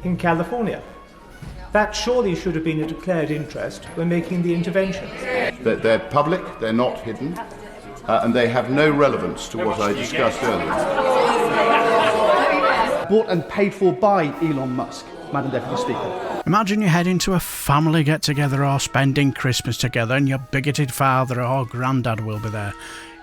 in California. That surely should have been a declared interest when making the intervention. They're public, they're not hidden, and they have no relevance to what I discussed earlier. Bought and paid for by Elon Musk, Madam Deputy Speaker. Imagine you're heading to a family get-together or spending Christmas together and your bigoted father or granddad will be there.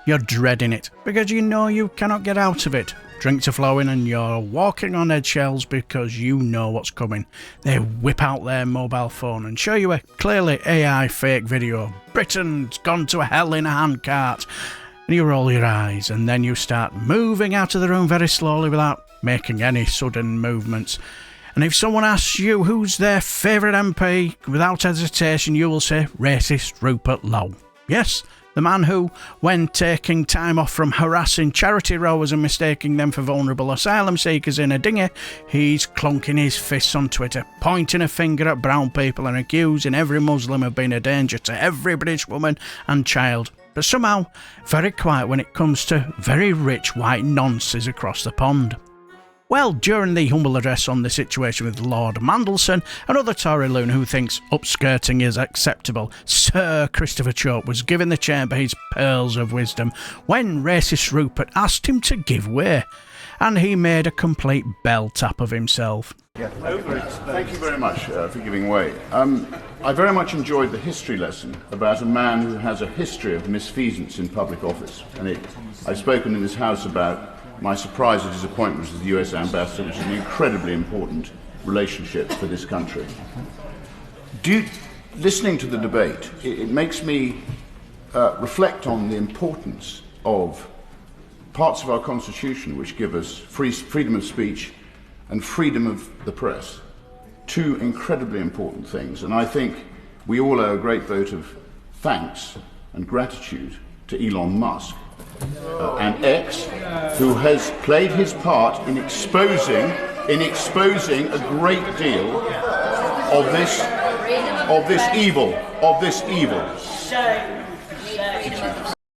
You're dreading it because you know you cannot get out of it. Drinks are flowing and you're walking on eggshells because you know what's coming. They whip out their mobile phone and show you a clearly AI fake video. Britain's gone to hell in a handcart. And you roll your eyes and then you start moving out of the room very slowly without making any sudden movements. And if someone asks you who's their favourite MP, without hesitation you will say racist Rupert Lowe. Yes, the man who, when taking time off from harassing charity rowers and mistaking them for vulnerable asylum seekers in a dinghy, he's clunking his fists on Twitter, pointing a finger at brown people and accusing every Muslim of being a danger to every British woman and child. But somehow, very quiet when it comes to very rich white nonces across the pond. Well, during the humble address on the situation with Lord Mandelson, another Tory loon who thinks upskirting is acceptable, Sir Christopher Chope was given the chamber his pearls of wisdom when racist Rupert asked him to give way, and he made a complete bell tap of himself. Thank you very much for giving way. I very much enjoyed the history lesson about a man who has a history of misfeasance in public office. And I've spoken in this House about my surprise at his appointment as the US ambassador, which is an incredibly important relationship for this country. Listening to the debate, it makes me reflect on the importance of parts of our Constitution which give us freedom of speech and freedom of the press. Two incredibly important things, and I think we all owe a great vote of thanks and gratitude to Elon Musk and X, who has played his part in exposing a great deal of this evil.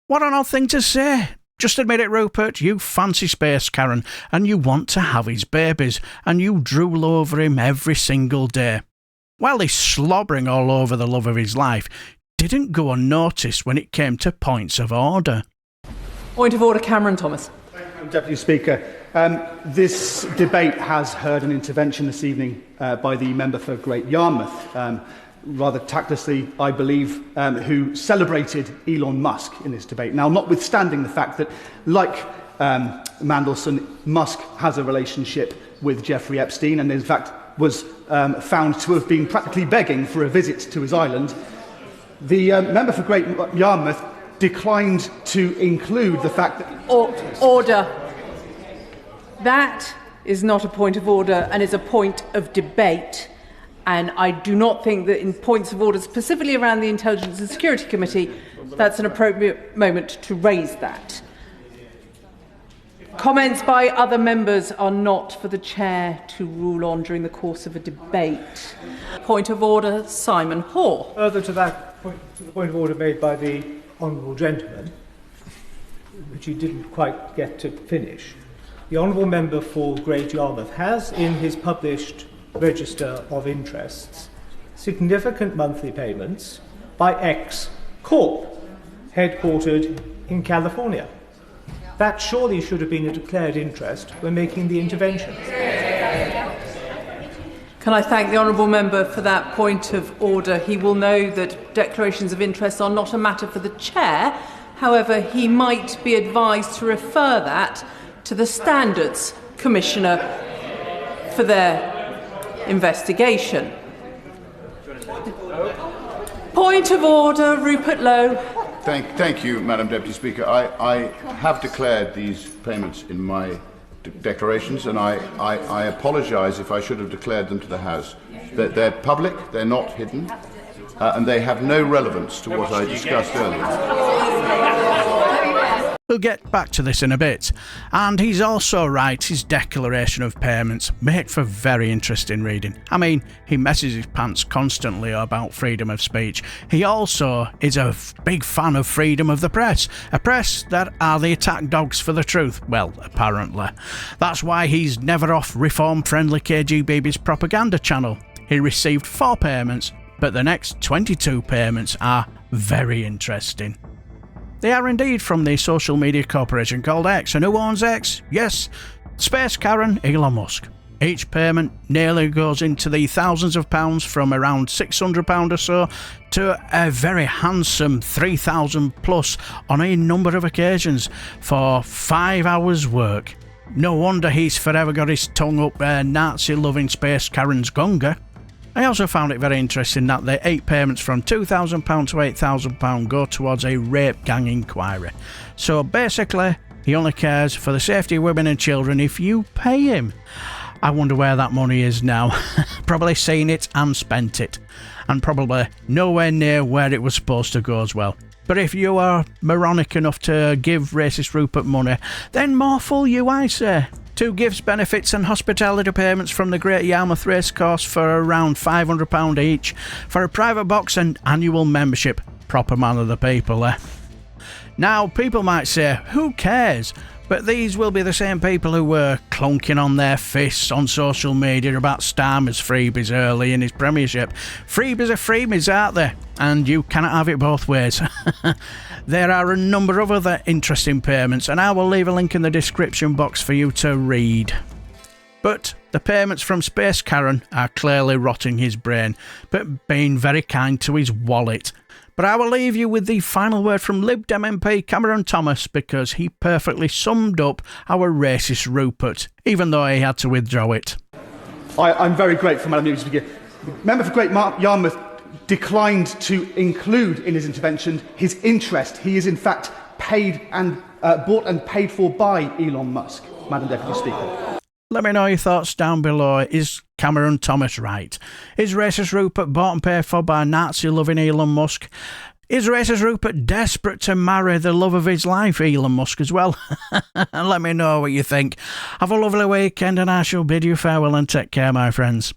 What an odd thing to say. Just admit it, Rupert, you fancy space Karen, and you want to have his babies, and you drool over him every single day. While he's slobbering all over the love of his life, didn't go unnoticed when it came to points of order. Point of order, Cameron Thomas. Deputy Speaker, this debate has heard an intervention this evening by the member for Great Yarmouth, rather tactlessly, I believe, who celebrated Elon Musk in this debate. Now, notwithstanding the fact that, like Mandelson, Musk has a relationship with Jeffrey Epstein and, in fact, was found to have been practically begging for a visit to his island, the member for Great Yarmouth declined to include the fact that... Order. That is not a point of order and is a point of debate. And I do not think that in points of order, specifically around the Intelligence and Security Committee, that's an appropriate moment to raise that. Comments by other members are not for the Chair to rule on during the course of a debate. Point of order, Simon Hoare. Further to that point, to the point of order made by the honourable gentleman, which he didn't quite get to finish, the honourable member for Great Yarmouth has in his published register of interests significant monthly payments by X Corp, headquartered in California. That surely should have been a declared interest when making the intervention. Can I thank the honourable member for that point of order? He will know that declarations of interest are not a matter for the Chair. However, he might be advised to refer that to the Standards Commissioner for their investigation. Point of order, Rupert Lowe. Thank you, Madam Deputy Speaker. I have declared these payments in my declarations, and I apologise if I should have declared them to the House. They're public, they're not hidden, and they have no relevance to what I discussed earlier. We'll get back to this in a bit. And he's also right, his declaration of payments make for very interesting reading. I mean, he messes his pants constantly about freedom of speech. He also is a big fan of freedom of the press, a press that are the attack dogs for the truth. Well, apparently. That's why he's never off reform-friendly KGB's propaganda channel. He received 4 payments, but the next 22 payments are very interesting. They are indeed from the social media corporation called X. And who owns X? Yes, Space Karen Elon Musk. Each payment nearly goes into the thousands of pounds, from around £600 or so to a very handsome 3,000 plus on a number of occasions for 5 hours work. No wonder he's forever got his tongue up Nazi-loving Space Karen's gunga. I also found it very interesting that the 8 payments from £2,000 to £8,000 go towards a rape gang inquiry. So basically, he only cares for the safety of women and children if you pay him. I wonder where that money is now. Probably seen it and spent it. And probably nowhere near where it was supposed to go as well. But if you are moronic enough to give racist Rupert money, then more fool you, I say. 2 gifts, benefits and hospitality payments from the Great Yarmouth Racecourse for around £500 each for a private box and annual membership. Proper man of the people, eh? Now, people might say, who cares? But these will be the same people who were clunking on their fists on social media about Starmer's freebies early in his premiership. Freebies are freebies, aren't they? And you cannot have it both ways. There are a number of other interesting payments, and I will leave a link in the description box for you to read. But the payments from Space Karen are clearly rotting his brain, but being very kind to his wallet. But I will leave you with the final word from Lib Dem MP Cameron Thomas, because he perfectly summed up our racist Rupert, even though he had to withdraw it. I'm very grateful, Madam Speaker. The member for Great Yarmouth declined to include in his intervention his interest. He is in fact paid and bought and paid for by Elon Musk, Madam Deputy Speaker. Let me know your thoughts down below. Is Cameron Thomas right? Is racist Rupert bought and paid for by Nazi-loving Elon Musk? Is racist Rupert desperate to marry the love of his life, Elon Musk, as well? Let me know what you think. Have a lovely weekend, and I shall bid you farewell and take care, my friends.